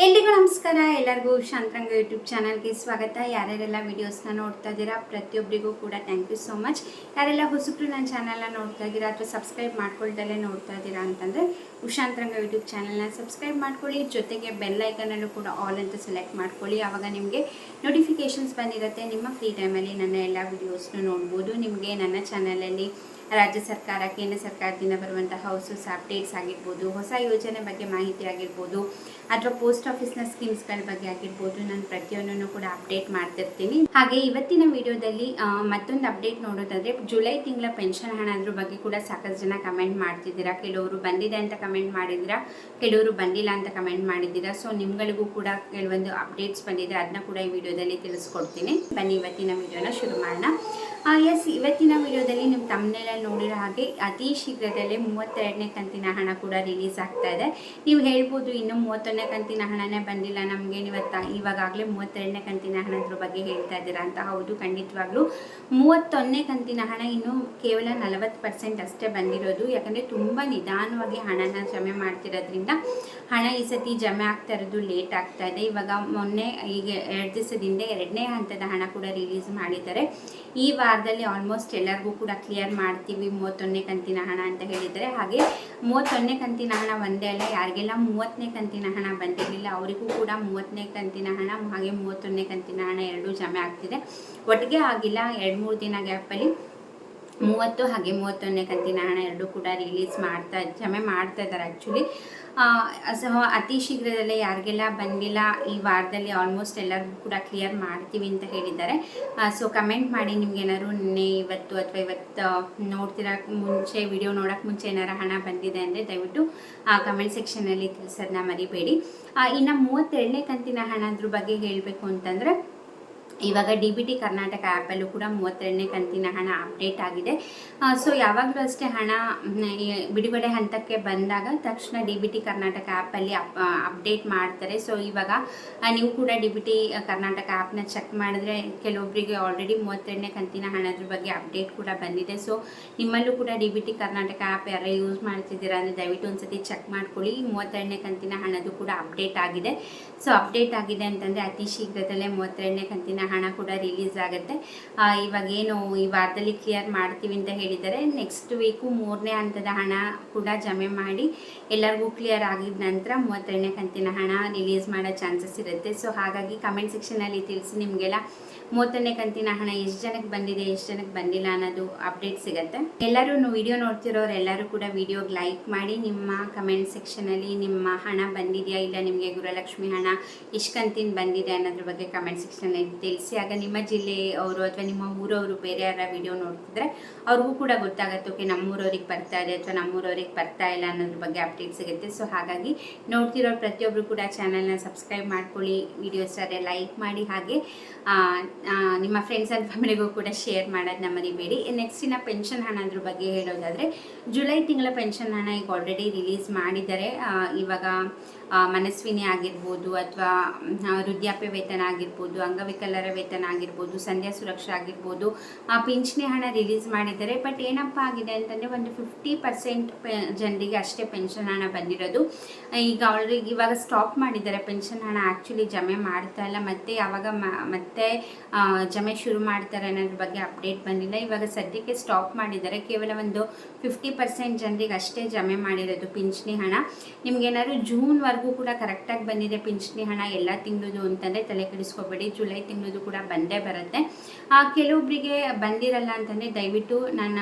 ಎಲ್ರಿಗೂ ನಮಸ್ಕಾರ. ಎಲ್ಲರಿಗೂ ಶಾಂತರಂಗ ಯೂಟ್ಯೂಬ್ ಚಾನಲ್ಗೆ ಸ್ವಾಗತ. ಯಾರ್ಯಾರೆಲ್ಲ ವೀಡಿಯೋಸ್ನ ನೋಡ್ತಾ ಇದ್ದೀರಾ ಪ್ರತಿಯೊಬ್ಬರಿಗೂ ಕೂಡ ಥ್ಯಾಂಕ್ ಯು ಸೋ ಮಚ್. ಯಾರೆಲ್ಲ ಹೊಸಬ್ರು ನನ್ನ ಚಾನಲ್ನ ನೋಡ್ತಾ ಇದ್ದೀರಾ ಅಥವಾ ಸಬ್ಸ್ಕ್ರೈಬ್ ಮಾಡ್ಕೊಳ್ದಲ್ಲೇ ನೋಡ್ತಾ ಇದ್ದೀರಾ ಅಂತಂದರೆ ಶಾಂತರಂಗ ಯೂಟ್ಯೂಬ್ ಚಾನಲ್ನ ಸಬ್ಸ್ಕ್ರೈಬ್ ಮಾಡ್ಕೊಳ್ಳಿ. ಜೊತೆಗೆ ಬೆಲ್ ಐಕನಲ್ಲೂ ಕೂಡ ಆಲ್ ಅಂತ ಸೆಲೆಕ್ಟ್ ಮಾಡ್ಕೊಳ್ಳಿ. ಆವಾಗ ನಿಮಗೆ ನೋಟಿಫಿಕೇಷನ್ಸ್ ಬಂದಿರುತ್ತೆ. ನಿಮ್ಮ ಫ್ರೀ ಟೈಮಲ್ಲಿ ನನ್ನ ಎಲ್ಲ ವೀಡಿಯೋಸ್ನ ನೋಡ್ಬೋದು. ನಿಮಗೆ ನನ್ನ ಚಾನಲಲ್ಲಿ ರಾಜ್ಯ ಸರ್ಕಾರ, ಕೇಂದ್ರ ಸರ್ಕಾರದಿಂದ ಬರುವಂತಹ ಹೊಸ ಅಪ್ಡೇಟ್ಸ್ ಆಗಿರ್ಬೋದು, ಹೊಸ ಯೋಜನೆ ಬಗ್ಗೆ ಮಾಹಿತಿ ಆಗಿರ್ಬೋದು, ಅಥವಾ ಪೋಸ್ಟ್ ಆಫೀಸ್ನ ಸ್ಕೀಮ್ಸ್ಗಳ ಬಗ್ಗೆ ಆಗಿರ್ಬೋದು, ನಾನು ಪ್ರತಿಯೊಂದನ್ನು ಕೂಡ ಅಪ್ಡೇಟ್ ಮಾಡ್ತಿರ್ತೀನಿ. ಹಾಗೆ ಇವತ್ತಿನ ವಿಡಿಯೋದಲ್ಲಿ ಮತ್ತೊಂದು ಅಪ್ಡೇಟ್ ನೋಡೋದಾದರೆ, ಜುಲೈ ತಿಂಗಳ ಪೆನ್ಷನ್ ಹಣ ಅದ್ರ ಬಗ್ಗೆ ಕೂಡ ಸಾಕಷ್ಟು ಜನ ಕಮೆಂಟ್ ಮಾಡ್ತಿದ್ದೀರಾ. ಕೆಲವರು ಬಂದಿದೆ ಅಂತ ಕಮೆಂಟ್ ಮಾಡಿದ್ದೀರಾ, ಕೆಲವರು ಬಂದಿಲ್ಲ ಅಂತ ಕಮೆಂಟ್ ಮಾಡಿದ್ದೀರಾ. ಸೊ ನಿಮ್ಗಳಿಗೂ ಕೂಡ ಕೆಲವೊಂದು ಅಪ್ಡೇಟ್ಸ್ ಬಂದಿದೆ, ಅದನ್ನ ಕೂಡ ಈ ವಿಡಿಯೋದಲ್ಲಿ ತಿಳಿಸ್ಕೊಡ್ತೀನಿ. ಬನ್ನಿ ಇವತ್ತಿನ ವಿಡಿಯೋನ ಶುರು ಮಾಡೋಣ. ಎಸ್, ಇವತ್ತಿನ ವಿಡಿಯೋದಲ್ಲಿ ನಿಮ್ಮ ತಮ್ಮನೇಲಲ್ಲಿ ನೋಡಿರೋ ಹಾಗೆ ಅತಿ ಶೀಘ್ರದಲ್ಲೇ 32ನೇ ಕಂತಿನ ಹಣ ಕೂಡ ರಿಲೀಸ್ ಆಗ್ತಾ ಇದೆ. ನೀವು ಹೇಳ್ಬೋದು, ಇನ್ನೂ 31ನೇ ಕಂತಿನ ಹಣನೇ ಬಂದಿಲ್ಲ ನಮಗೆ, ಇವಾಗಲೇ 32ನೇ ಕಂತಿನ ಹಣದ್ರ ಬಗ್ಗೆ ಹೇಳ್ತಾ ಇದ್ದೀರಾ ಅಂತ. ಹೌದು, ಖಂಡಿತವಾಗ್ಲೂ 31ನೇ ಕಂತಿನ ಹಣ ಇನ್ನೂ ಕೇವಲ 40% ಅಷ್ಟೇ ಬಂದಿರೋದು. ಯಾಕಂದರೆ ತುಂಬ ನಿಧಾನವಾಗಿ ಹಣನ ಜಮೆ ಮಾಡ್ತಿರೋದ್ರಿಂದ ಹಣ ಈ ಸತಿ ಜಮೆ ಆಗ್ತಾ ಇರೋದು ಲೇಟ್ ಆಗ್ತಾ ಇದೆ. ಇವಾಗ ಮೊನ್ನೆ ಈಗ 2 ದಿವಸದಿಂದ 2ನೇ ಹಂತದ ಹಣ ಕೂಡ ರಿಲೀಸ್ ಮಾಡಿದ್ದಾರೆ. ಈ ವಾರದಲ್ಲಿ ಆಲ್ಮೋಸ್ಟ್ ಎಲ್ಲರಿಗೂ ಕೂಡ ಕ್ಲಿಯರ್ ಮಾಡ್ತೀವಿ 31ನೇ ಕಂತಿನ ಹಣ ಅಂತ ಹೇಳಿದ್ದಾರೆ. ಹಾಗೆ 31ನೇ ಕಂತಿನ ಹಣ ಒಂದೇ ಅಲ್ಲ, ಯಾರಿಗೆಲ್ಲ 30ನೇ ಕಂತಿನ ಹಣ ಬಂದಿರಲಿಲ್ಲ ಅವರಿಗೂ ಕೂಡ 30ನೇ ಕಂತಿನ ಹಣ ಹಾಗೆ 31ನೇ ಕಂತಿನ ಹಣ ಎರಡೂ ಜಮೆ ಆಗ್ತಿದೆ. ಒಟ್ಟಿಗೆ ಆಗಿಲ್ಲ, 2-3 ದಿನ ಗ್ಯಾಪಲ್ಲಿ 30 ಹಾಗೆ 31ನೇ ಕಂತಿನ ಹಣ ಎರಡೂ ಕೂಡ ಜಮೆ ಮಾಡ್ತಾ ಇದ್ದಾರೆ ಆ್ಯಕ್ಚುಲಿ. ಅತಿ ಶೀಘ್ರದಲ್ಲೇ ಯಾರಿಗೆಲ್ಲ ಬಂದಿಲ್ಲ ಈ ವಾರದಲ್ಲಿ ಆಲ್ಮೋಸ್ಟ್ ಎಲ್ಲರಿಗೂ ಕೂಡ ಕ್ಲಿಯರ್ ಮಾಡ್ತೀವಿ ಅಂತ ಹೇಳಿದ್ದಾರೆ. ಸೊ ಕಮೆಂಟ್ ಮಾಡಿ, ನಿಮ್ಗೆ ಏನಾದ್ರು ನಿನ್ನೆ ಇವತ್ತು ಅಥವಾ ಇವತ್ತು ನೋಡ್ತಿರೋಕ್ಕೆ ಮುಂಚೆ, ವಿಡಿಯೋ ನೋಡೋಕ್ಕೆ ಮುಂಚೆ ಏನಾರು ಹಣ ಬಂದಿದೆ ಅಂದರೆ ದಯವಿಟ್ಟು ಕಮೆಂಟ್ ಸೆಕ್ಷನಲ್ಲಿ ತಿಳಿಸೋದನ್ನ ಮರಿಬೇಡಿ. ಇನ್ನು 32ನೇ ಕಂತಿನ ಹಣದ್ರ ಬಗ್ಗೆ ಹೇಳಬೇಕು ಅಂತಂದರೆ, ಇವಾಗ DBT ಕರ್ನಾಟಕ ಆ್ಯಪಲ್ಲೂ ಕೂಡ 32ನೇ ಕಂತಿನ ಹಣ ಅಪ್ಡೇಟ್ ಆಗಿದೆ. ಸೊ ಯಾವಾಗಲೂ ಅಷ್ಟೇ ಹಣ ಬಿಡುಗಡೆ ಹಂತಕ್ಕೆ ಬಂದಾಗ ತಕ್ಷಣ DBT ಕರ್ನಾಟಕ ಆ್ಯಪಲ್ಲಿ ಅಪ್ಡೇಟ್ ಮಾಡ್ತಾರೆ. ಸೊ ಇವಾಗ ನೀವು ಕೂಡ DBT ಕರ್ನಾಟಕ ಆ್ಯಪ್ನ ಚೆಕ್ ಮಾಡಿದ್ರೆ ಕೆಲವೊಬ್ಬರಿಗೆ ಆಲ್ರೆಡಿ 32ನೇ ಕಂತಿನ ಹಣದ್ರ ಬಗ್ಗೆ ಅಪ್ಡೇಟ್ ಕೂಡ ಬಂದಿದೆ. ಸೊ ನಿಮ್ಮಲ್ಲೂ ಕೂಡ DBT ಕರ್ನಾಟಕ ಆ್ಯಪ್ ಯಾರೇ ಯೂಸ್ ಮಾಡ್ತಿದ್ದೀರಾ ಅಂದರೆ ದಯವಿಟ್ಟು ಒಂದ್ಸತಿ ಚೆಕ್ ಮಾಡ್ಕೊಳ್ಳಿ. 32ನೇ ಕಂತಿನ ಹಣದ್ದು ಕೂಡ ಅಪ್ಡೇಟ್ ಆಗಿದೆ. ಸೊ ಅಪ್ಡೇಟ್ ಆಗಿದೆ ಅಂತಂದರೆ ಅತಿ ಶೀಘ್ರದಲ್ಲೇ 32ನೇ ಕಂತಿನ ಹಣ ಕೂಡ ರಿಲೀಸ್ ಆಗುತ್ತೆ. ಇವಾಗೇನು ಈ ವಾರದಲ್ಲಿ ಕ್ಲಿಯರ್ ಮಾಡ್ತೀವಿ ಅಂತ ಹೇಳಿದ್ದಾರೆ. ನೆಕ್ಸ್ಟ್ ವೀಕು 3ನೇ ಹಂತದ ಹಣ ಕೂಡ ಜಮೆ ಮಾಡಿ ಎಲ್ಲರಿಗೂ ಕ್ಲಿಯರ್ ಆಗಿದ ನಂತರ 32ನೇ ಕಂತಿನ ಹಣ ರಿಲೀಸ್ ಮಾಡೋ ಚಾನ್ಸಸ್ ಇರುತ್ತೆ. ಸೊ ಹಾಗಾಗಿ ಕಮೆಂಟ್ ಸೆಕ್ಷನಲ್ಲಿ ತಿಳಿಸಿ, ನಿಮಗೆಲ್ಲ 30ನೇ ಕಂತಿನ ಹಣ ಎಷ್ಟು ಜನಕ್ಕೆ ಬಂದಿದೆ, ಎಷ್ಟು ಜನಕ್ಕೆ ಬಂದಿಲ್ಲ ಅನ್ನೋದು ಅಪ್ಡೇಟ್ ಸಿಗುತ್ತೆ. ಎಲ್ಲರೂ ವಿಡಿಯೋ ನೋಡ್ತಿರೋರು ಎಲ್ಲರೂ ಕೂಡ ವಿಡಿಯೋಗೆ ಲೈಕ್ ಮಾಡಿ, ನಿಮ್ಮ ಕಮೆಂಟ್ ಸೆಕ್ಷನಲ್ಲಿ ನಿಮ್ಮ ಹಣ ಬಂದಿದೆಯಾ ಇಲ್ಲ, ನಿಮಗೆ ಗೃಹಲಕ್ಷ್ಮಿ ಹಣ ಎಷ್ಟು ಕಂತಿನ ಬಂದಿದೆ ಅನ್ನೋದ್ರ ಬಗ್ಗೆ ಕಮೆಂಟ್ ಸೆಕ್ಷನಲ್ಲಿ ತಿಳಿಸಿ. ಆಗ ನಿಮ್ಮ ಜಿಲ್ಲೆಯವರು ಅಥವಾ ನಿಮ್ಮ ಊರವರು ಬೇರೆ ಯಾರ ವಿಡಿಯೋ ನೋಡ್ತಿದ್ರೆ ಅವ್ರಿಗೂ ಕೂಡ ಗೊತ್ತಾಗುತ್ತೆ, ಓಕೆ ನಮ್ಮೂರವ್ರಿಗೆ ಬರ್ತಾ ಇದೆ ಅಥವಾ ನಮ್ಮೂರವ್ರಿಗೆ ಬರ್ತಾ ಇಲ್ಲ ಅನ್ನೋದ್ರ ಬಗ್ಗೆ ಅಪ್ಡೇಟ್ ಸಿಗುತ್ತೆ. ಸೊ ಹಾಗಾಗಿ ನೋಡ್ತಿರೋರು ಪ್ರತಿಯೊಬ್ಬರು ಕೂಡ ಚಾನಲ್ನ ಸಬ್ಸ್ಕ್ರೈಬ್ ಮಾಡ್ಕೊಳ್ಳಿ, ವಿಡಿಯೋಸ್ ಅದೇ ಲೈಕ್ ಮಾಡಿ, ಹಾಗೆ ನಿಮ್ಮ ಫ್ರೆಂಡ್ಸ್ ಆ್ಯಂಡ್ ಫ್ಯಾಮಿಲಿಗೂ ಕೂಡ ಶೇರ್ ಮಾಡೋದನ್ನ ಮರಿಬೇಡಿ. ನೆಕ್ಸ್ಟಿನ ಪೆನ್ಷನ್ ಹಣ ಅದ್ರ ಬಗ್ಗೆ ಹೇಳೋದಾದರೆ, ಜುಲೈ ತಿಂಗಳ ಪೆನ್ಷನ್ ಹಣ ಈಗ ಆಲ್ರೆಡಿ ರಿಲೀಸ್ ಮಾಡಿದ್ದಾರೆ. ಇವಾಗ ಮನಸ್ವಿನಿ ಆಗಿರ್ಬೋದು, ಅಥವಾ ವೃದ್ಧಾಪ್ಯ ವೇತನ ಆಗಿರ್ಬೋದು, ಅಂಗವಿಕಲರ ವೇತನ ಆಗಿರ್ಬೋದು, ಸಂಧ್ಯಾ ಸುರಕ್ಷಾ ಆಗಿರ್ಬೋದು, ಪಿಂಚಣಿ ಹಣ ರಿಲೀಸ್ ಮಾಡಿದ್ದಾರೆ. ಬಟ್ ಏನಪ್ಪ ಆಗಿದೆ ಅಂತಂದರೆ, ಒಂದು 50% ಜನರಿಗೆ ಅಷ್ಟೇ ಪೆನ್ಷನ್ ಹಣ ಬಂದಿರೋದು. ಈಗ ಆಲ್ರೆಡಿ ಇವಾಗ ಸ್ಟಾಪ್ ಮಾಡಿದ್ದಾರೆ ಪೆನ್ಷನ್ ಹಣ ಆ್ಯಕ್ಚುಲಿ ಜಮೆ ಮಾಡ್ತಾ ಇಲ್ಲ. ಮತ್ತೆ ಯಾವಾಗ ಮತ್ತೆ ಜಮೆ ಶುರು ಮಾಡ್ತಾರೆ ಅನ್ನೋದ್ರ ಬಗ್ಗೆ ಅಪ್ಡೇಟ್ ಬಂದಿಲ್ಲ. ಇವಾಗ ಸದ್ಯಕ್ಕೆ ಸ್ಟಾಪ್ ಮಾಡಿದ್ದಾರೆ. ಕೇವಲ ಒಂದು 50% ಜನರಿಗೆ ಅಷ್ಟೇ ಜಮೆ ಮಾಡಿರೋದು ಪಿಂಚಣಿ ಹಣ. ನಿಮ್ಗೇನಾದ್ರು ಜೂನ್ವರೆಗೂ ಕೂಡ ಕರೆಕ್ಟಾಗಿ ಬಂದಿದೆ ಪಿಂಚಣಿ ಹಣ ಎಲ್ಲ ತಿಂಗಳದು ಅಂತಂದರೆ ತಲೆ ಕೆಡಿಸ್ಕೋಬೇಡಿ, ಜುಲೈ ತಿಂಗಳದು ಕೂಡ ಬಂದೇ ಬರುತ್ತೆ. ಕೆಲವೊಬ್ಬರಿಗೆ ಬಂದಿರಲ್ಲ ಅಂತಂದರೆ ದಯವಿಟ್ಟು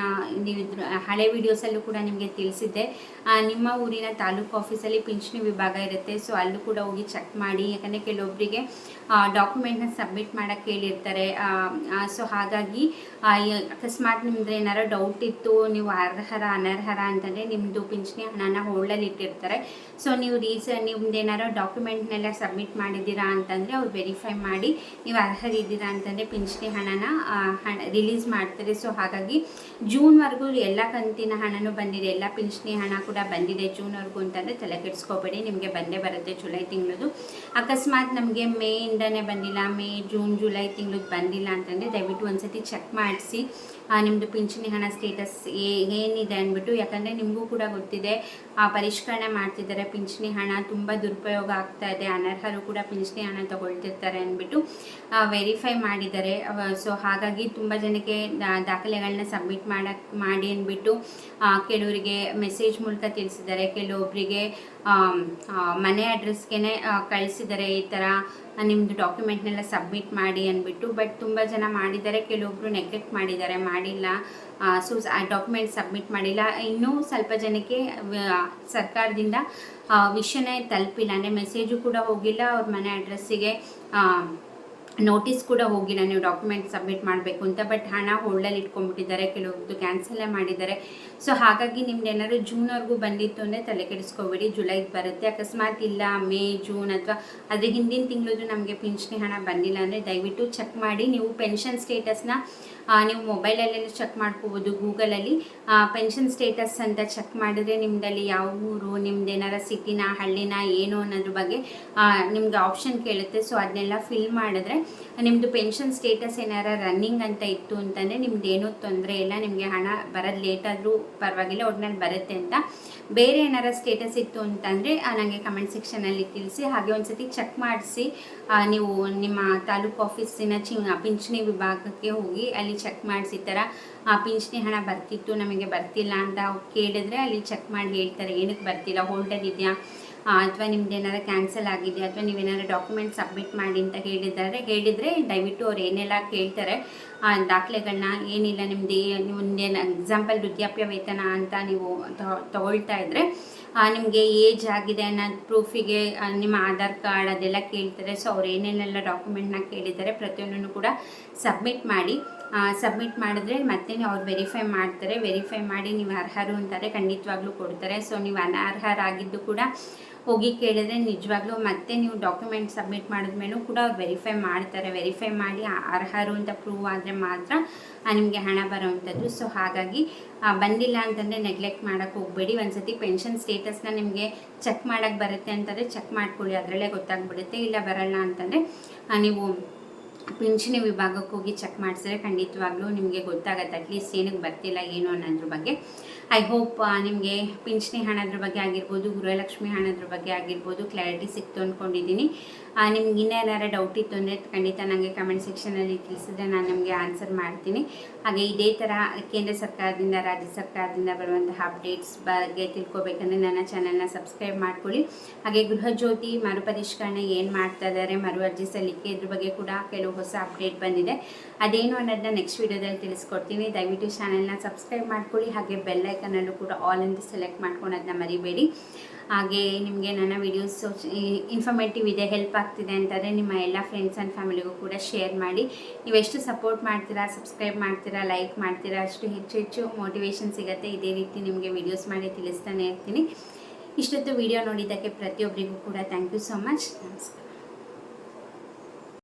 ನೀವು ಹಳೆ ವೀಡಿಯೋಸಲ್ಲೂ ಕೂಡ ನಿಮಗೆ ತಿಳಿಸಿದ್ದೆ, ನಿಮ್ಮ ಊರಿನ ತಾಲೂಕು ಆಫೀಸಲ್ಲಿ ಪಿಂಚಣಿ ವಿಭಾಗ ಇರುತ್ತೆ. ಸೊ ಅಲ್ಲೂ ಕೂಡ ಹೋಗಿ ಚೆಕ್ ಮಾಡಿ, ಯಾಕಂದರೆ ಕೆಲವೊಬ್ಬರಿಗೆ ಡಾಕ್ಯುಮೆಂಟ್ನ ಸಬ್ಮಿಟ್ ಮಾಡೋಕ್ಕೆ ಹೇಳಿರ್ತಾರೆ. ಸೊ ಹಾಗಾಗಿ ಅಕಸ್ಮಾತ್ ನಿಮ್ದು ಏನಾರು ಡೌಟ್ ಇತ್ತು, ನೀವು ಅರ್ಹರ ಅನರ್ಹರ ಅಂತಂದರೆ ನಿಮ್ಮದು ಪಿಂಚಣಿ ಹಣನ ಹೋಲ್ಡಲ್ಲಿ ಇಟ್ಟಿರ್ತಾರೆ. ಸೊ ನೀವು ನಿಮ್ದು ಏನಾರು ಡಾಕ್ಯುಮೆಂಟ್ನೆಲ್ಲ ಸಬ್ಮಿಟ್ ಮಾಡಿದ್ದೀರಾ ಅಂತಂದರೆ ಅವ್ರು ವೆರಿಫೈ ಮಾಡಿ ನೀವು ಅರ್ಹರಿದ್ದೀರಾ ಅಂತಂದರೆ ಪಿಂಚಣಿ ಹಣನ ರಿಲೀಸ್ ಮಾಡ್ತಾರೆ. ಸೊ ಹಾಗಾಗಿ ಜೂನ್ವರೆಗೂ ಎಲ್ಲ ಕಂತಿನ ಹಣನೂ ಬಂದಿದೆ, ಎಲ್ಲ ಪಿಂಚಣಿ ಹಣ ಕೂಡ ಬಂದಿದೆ ಜೂನ್ವರೆಗೂ ಅಂತಂದರೆ ತಲೆ ಕೆಡಿಸ್ಕೋಬೇಡಿ, ನಿಮಗೆ ಬಂದೇ ಬರುತ್ತೆ ಜುಲೈ ತಿಂಗಳದು. ಅಕಸ್ಮಾತ್ ನಮಗೆ ಮೇಯಿಂದನೇ ಬಂದಿಲ್ಲ, ಮೇ ಜೂನ್ ಜುಲೈ ತಿಂಗಳದ್ದು ಬಂದಿಲ್ಲ ಅಂತಂದರೆ ದಯವಿಟ್ಟು ಒಂದ್ಸತಿ ಚೆಕ್ ಮಾಡಿಸಿ ನಿಮ್ಮದು ಪಿಂಚಣಿ ಹಣ ಸ್ಟೇಟಸ್ ಏನಿದೆ ಅಂದ್ಬಿಟ್ಟು. ಯಾಕಂದರೆ ನಿಮಗೂ ಕೂಡ ಗೊತ್ತಿದೆ, ಪರಿಷ್ಕರಣೆ ಮಾಡ್ತಿದ್ದಾರೆ ಪಿಂಚಣಿ ಹಣ ತುಂಬ ದುರುಪಯೋಗ ಆಗ್ತಾ ಇದೆ, ಅನರ್ಹರು ಕೂಡ ಪಿಂಚಣಿ ಹಣ ತಗೊಳ್ತಿರ್ತಾರೆ ಅಂದ್ಬಿಟ್ಟು ವೆರಿಫೈ ಮಾಡಿದ್ದಾರೆ. ಸೊ ಹಾಗಾಗಿ ತುಂಬ ಜನಕ್ಕೆ ದಾಖಲೆಗಳನ್ನ ಸಬ್ಮಿಟ್ ಮಾಡಿ ಅಂದ್ಬಿಟ್ಟು ಕೆಲವರಿಗೆ ಮೆಸೇಜ್ ಮೂಲಕ ತಿಳಿಸಿದ್ದಾರೆ, ಕೆಲವೊಬ್ಬರಿಗೆ ಮನೆ ಅಡ್ರೆಸ್ಗೆ ಕಳಿಸಿದ್ದಾರೆ, ಈ ಥರ ನಿಮ್ಮದು ಡಾಕ್ಯುಮೆಂಟ್ನೆಲ್ಲ ಸಬ್ಮಿಟ್ ಮಾಡಿ ಅಂದ್ಬಿಟ್ಟು. ಬಟ್ ತುಂಬ ಜನ ಮಾಡಿದ್ದಾರೆ, ಕೆಲವೊಬ್ಬರು ನೆಗ್ಲೆಕ್ಟ್ ಮಾಡಿಲ್ಲ. ಸೊ ಡಾಕ್ಯುಮೆಂಟ್ ಸಬ್ಮಿಟ್ ಮಾಡಿಲ್ಲ. ಇನ್ನೂ ಸ್ವಲ್ಪ ಜನಕ್ಕೆ ಸರ್ಕಾರದಿಂದ ವಿಷಯನೇ ತಲುಪಿಲ್ಲ, ಅಂದರೆ ಮೆಸೇಜು ಕೂಡ ಹೋಗಿಲ್ಲ, ಅವ್ರ ಮನೆ ಅಡ್ರೆಸ್ಸಿಗೆ ನೋಟಿಸ್ ಕೂಡ ಹೋಗಿಲ್ಲ ನೀವು ಡಾಕ್ಯುಮೆಂಟ್ ಸಬ್ಮಿಟ್ ಮಾಡಬೇಕು ಅಂತ. ಬಟ್ ಹಣ ಹೋಲ್ಡಲ್ಲಿ ಇಟ್ಕೊಂಡ್ಬಿಟ್ಟಿದ್ದಾರೆ, ಕೆಲವೊಬ್ರು ಕ್ಯಾನ್ಸಲೇ ಮಾಡಿದ್ದಾರೆ. ಸೊ ಹಾಗಾಗಿ ನಿಮ್ದು ಏನಾದ್ರು ಜೂನ್ವರೆಗೂ ಬಂದಿತ್ತು ಅಂದರೆ ತಲೆ ಕೆಡಿಸ್ಕೋಬೇಡಿ, ಜುಲೈಗೆ ಬರುತ್ತೆ. ಅಕಸ್ಮಾತ್ ಇಲ್ಲ ಮೇ, ಜೂನ್ ಅಥವಾ ಅದ್ರ ಹಿಂದಿನ ತಿಂಗಳದ್ದು ನಮಗೆ ಪಿಂಚಣಿ ಹಣ ಬಂದಿಲ್ಲ ಅಂದರೆ ದಯವಿಟ್ಟು ಚೆಕ್ ಮಾಡಿ. ನೀವು ಪೆನ್ಷನ್ ಸ್ಟೇಟಸ್ನ ನೀವು ಮೊಬೈಲಲ್ಲೇ ಚೆಕ್ ಮಾಡ್ಕೋಬೋದು, ಗೂಗಲಲ್ಲಿ ಪೆನ್ಷನ್ ಸ್ಟೇಟಸ್ ಅಂತ ಚೆಕ್ ಮಾಡಿದ್ರೆ ನಿಮ್ಮದಲ್ಲಿ ಯಾವ ಊರು, ನಿಮ್ದು ಏನಾರ ಸಿಟಿನ ಹಳ್ಳಿನ ಏನು ಅನ್ನೋದ್ರ ಬಗ್ಗೆ ನಿಮ್ಗೆ ಆಪ್ಷನ್ ಕೇಳುತ್ತೆ. ಸೊ ಅದನ್ನೆಲ್ಲ ಫಿಲ್ ಮಾಡಿದ್ರೆ ನಿಮ್ಮದು ಪೆನ್ಷನ್ ಸ್ಟೇಟಸ್ ಏನಾರ ರನ್ನಿಂಗ್ ಅಂತ ಇತ್ತು ಅಂತಂದರೆ ನಿಮ್ದು ಏನೂ ತೊಂದರೆ ಇಲ್ಲ, ನಿಮಗೆ ಹಣ ಬರೋದು ಲೇಟ್ ಆದರೂ ಪರವಾಗಿಲ್ಲ, ಒಟ್ನಲ್ಲಿ ಬರುತ್ತೆ ಅಂತ. ಬೇರೆ ಏನಾರ ಸ್ಟೇಟಸ್ ಇತ್ತು ಅಂತಂದರೆ ನನಗೆ ಕಮೆಂಟ್ ಸೆಕ್ಷನಲ್ಲಿ ತಿಳಿಸಿ. ಹಾಗೆ ಒಂದು ಸತಿ ಚೆಕ್ ಮಾಡಿಸಿ, ನೀವು ನಿಮ್ಮ ತಾಲೂಕು ಆಫೀಸಿನ ಪಿಂಚಣಿ ವಿಭಾಗಕ್ಕೆ ಹೋಗಿ ಅಲ್ಲಿ ಚೆಕ್ ಮಾಡಿಸಿ, ಈ ಥರ ಪಿಂಚಣಿ ಹಣ ಬರ್ತಿತ್ತು ನಮಗೆ ಬರ್ತಿಲ್ಲ ಅಂತ ಕೇಳಿದ್ರೆ ಅಲ್ಲಿ ಚೆಕ್ ಮಾಡಿ ಹೇಳ್ತಾರೆ ಏನಕ್ಕೆ ಬರ್ತಿಲ್ಲ, ಹೋಲ್ಡರ್ ಇದೆಯಾ ಅಥವಾ ನಿಮ್ದು ಏನಾರು ಕ್ಯಾನ್ಸಲ್ ಆಗಿದೆ ಅಥವಾ ನೀವೇನಾರು ಡಾಕ್ಯುಮೆಂಟ್ ಸಬ್ಮಿಟ್ ಮಾಡಿ ಅಂತ ಹೇಳಿದರೆ ದಯವಿಟ್ಟು ಅವ್ರು ಏನೆಲ್ಲ ಕೇಳ್ತಾರೆ ದಾಖಲೆಗಳನ್ನ, ಏನಿಲ್ಲ ನಿಮ್ಮದು ನಿಮ್ಮದೇನು ಎಕ್ಸಾಂಪಲ್ ವೃದ್ಧಾಪ್ಯ ವೇತನ ಅಂತ ನೀವು ತಗೊಳ್ತಾ ಇದ್ದರೆ ನಿಮಗೆ ಏಜ್ ಆಗಿದೆ ಅನ್ನೋ ಪ್ರೂಫಿಗೆ ನಿಮ್ಮ ಆಧಾರ್ ಕಾರ್ಡ್ ಅದೆಲ್ಲ ಕೇಳ್ತಾರೆ. ಸೊ ಅವ್ರು ಏನೇನೆಲ್ಲ ಡಾಕ್ಯುಮೆಂಟ್ನ ಕೇಳಿದ್ದಾರೆ ಪ್ರತಿಯೊಂದನ್ನು ಕೂಡ ಸಬ್ಮಿಟ್ ಮಾಡಿದ್ರೆ ಮತ್ತೆ ಅವ್ರು ವೆರಿಫೈ ಮಾಡಿ ನೀವು ಅರ್ಹರು ಅಂತಾರೆ, ಖಂಡಿತವಾಗ್ಲೂ ಕೊಡ್ತಾರೆ. ಸೊ ನೀವು ಅನರ್ಹರಾಗಿದ್ದು ಕೂಡ ಹೋಗಿ ಕೇಳಿದ್ರೆ ನಿಜವಾಗ್ಲೂ ಮತ್ತೆ ನೀವು ಡಾಕ್ಯುಮೆಂಟ್ ಸಬ್ಮಿಟ್ ಮಾಡಿದ್ಮೇಲೂ ಕೂಡ ಅವ್ರು ವೆರಿಫೈ ಮಾಡಿ ಅರ್ಹರು ಅಂತ ಪ್ರೂವ್ ಆದರೆ ಮಾತ್ರ ನಿಮಗೆ ಹಣ ಬರೋವಂಥದ್ದು. ಸೊ ಹಾಗಾಗಿ ಬಂದಿಲ್ಲ ಅಂತಂದರೆ ನೆಗ್ಲೆಕ್ಟ್ ಮಾಡೋಕ್ಕೆ ಹೋಗಬೇಡಿ. ಒಂದು ಸತಿ ಪೆನ್ಷನ್ ಸ್ಟೇಟಸ್ನ ನಿಮಗೆ ಚೆಕ್ ಮಾಡೋಕ್ಕೆ ಬರುತ್ತೆ ಅಂತಂದರೆ ಚೆಕ್ ಮಾಡ್ಕೊಳ್ಳಿ, ಅದರಲ್ಲೇ ಗೊತ್ತಾಗ್ಬಿಡುತ್ತೆ. ಇಲ್ಲ ಬರಲ್ಲ ಅಂತಂದರೆ ನೀವು ಪಿಂಚಣಿ ವಿಭಾಗಕ್ಕೆ ಹೋಗಿ ಚೆಕ್ ಮಾಡಿಸಿದ್ರೆ ಖಂಡಿತವಾಗ್ಲೂ ನಿಮಗೆ ಗೊತ್ತಾಗುತ್ತೆ ಅಟ್ಲೀಸ್ಟ್ ಏನಕ್ಕೆ ಬರ್ತಿಲ್ಲ ಏನು ಅನ್ನೋದ್ರ ಬಗ್ಗೆ. ಐ ಹೋಪ್ ನಿಮಗೆ ಪಿಂಚಣಿ ಹಣದ್ರ ಬಗ್ಗೆ ಆಗಿರ್ಬೋದು, ಗೃಹಲಕ್ಷ್ಮಿ ಹಣದ್ರ ಬಗ್ಗೆ ಆಗಿರ್ಬೋದು ಕ್ಲಾರಿಟಿ ಸಿಕ್ತು ಅಂದ್ಕೊಂಡಿದ್ದೀನಿ. ನಿಮ್ಗೆ ಇನ್ನೇನಾರು ಡೌಟ್ ಇತ್ತು ಅಂದರೆ ಖಂಡಿತ ನನಗೆ ಕಮೆಂಟ್ ಸೆಕ್ಷನಲ್ಲಿ ತಿಳಿಸಿದ್ರೆ ನಾನು ನಿಮಗೆ ಆನ್ಸರ್ ಮಾಡ್ತೀನಿ. ಹಾಗೆ ಇದೇ ಥರ ಕೇಂದ್ರ ಸರ್ಕಾರದಿಂದ ರಾಜ್ಯ ಸರ್ಕಾರದಿಂದ ಬರುವಂತಹ ಅಪ್ಡೇಟ್ಸ್ ಬಗ್ಗೆ ತಿಳ್ಕೊಬೇಕಂದ್ರೆ ನನ್ನ ಚಾನಲ್ನ ಸಬ್ಸ್ಕ್ರೈಬ್ ಮಾಡ್ಕೊಳ್ಳಿ. ಹಾಗೆ ಗೃಹಜ್ಯೋತಿ ಮರುಪರಿಷ್ಕರಣೆ ಏನು ಮಾಡ್ತಾ ಇದ್ದಾರೆ, ಮರು ಅರ್ಜಿ ಸಲ್ಲಿಕೆ ಇದ್ರ ಬಗ್ಗೆ ಕೂಡ ಕೆಲವು ಹೊಸ ಅಪ್ಡೇಟ್ ಬಂದಿದೆ. ಅದೇನು ಅನ್ನೋದನ್ನ ನೆಕ್ಸ್ಟ್ ವೀಡಿಯೋದಲ್ಲಿ ತಿಳಿಸ್ಕೊಡ್ತೀನಿ. ದಯವಿಟ್ಟು ಚಾನಲ್ನ ಸಬ್ಸ್ಕ್ರೈಬ್ ಮಾಡ್ಕೊಳ್ಳಿ. ಹಾಗೆ ಬೆಲ್ ಐಕನಲ್ಲೂ ಕೂಡ ಆಲ್ ಅಂತ ಸೆಲೆಕ್ಟ್ ಮಾಡ್ಕೊಳೋದನ್ನ ಮರಿಬೇಡಿ. ಹಾಗೆ ನಿಮಗೆ ನನ್ನ ವೀಡಿಯೋಸ್ ಇನ್ಫಾರ್ಮೇಟಿವ್ ಇದೆ, ಹೆಲ್ಪ್ ಆಗ್ತಿದೆ ಅಂತಂದರೆ ನಿಮ್ಮ ಎಲ್ಲ ಫ್ರೆಂಡ್ಸ್ ಆ್ಯಂಡ್ ಫ್ಯಾಮಿಲಿಗೂ ಕೂಡ ಶೇರ್ ಮಾಡಿ. ನೀವೆಷ್ಟು ಸಪೋರ್ಟ್ ಮಾಡ್ತೀರಾ, ಸಬ್ಸ್ಕ್ರೈಬ್ ಮಾಡ್ತೀರಾ, ಲೈಕ್ ಮಾಡ್ತೀರಾ, ಅಷ್ಟು ಹೆಚ್ಚು ಮೋಟಿವೇಶನ್ ಸಿಗುತ್ತೆ. ಇದೇ ರೀತಿ ನಿಮಗೆ ವೀಡಿಯೋಸ್ ಮಾಡಿ ತಿಳಿಸ್ತಾನೆ ಇರ್ತೀನಿ. ಇಷ್ಟೊತ್ತು ವೀಡಿಯೋ ನೋಡಿದ್ದಕ್ಕೆ ಪ್ರತಿಯೊಬ್ಬರಿಗೂ ಕೂಡ ಥ್ಯಾಂಕ್ ಯು ಸೋ ಮಚ್. ನಮಸ್ಕಾರ.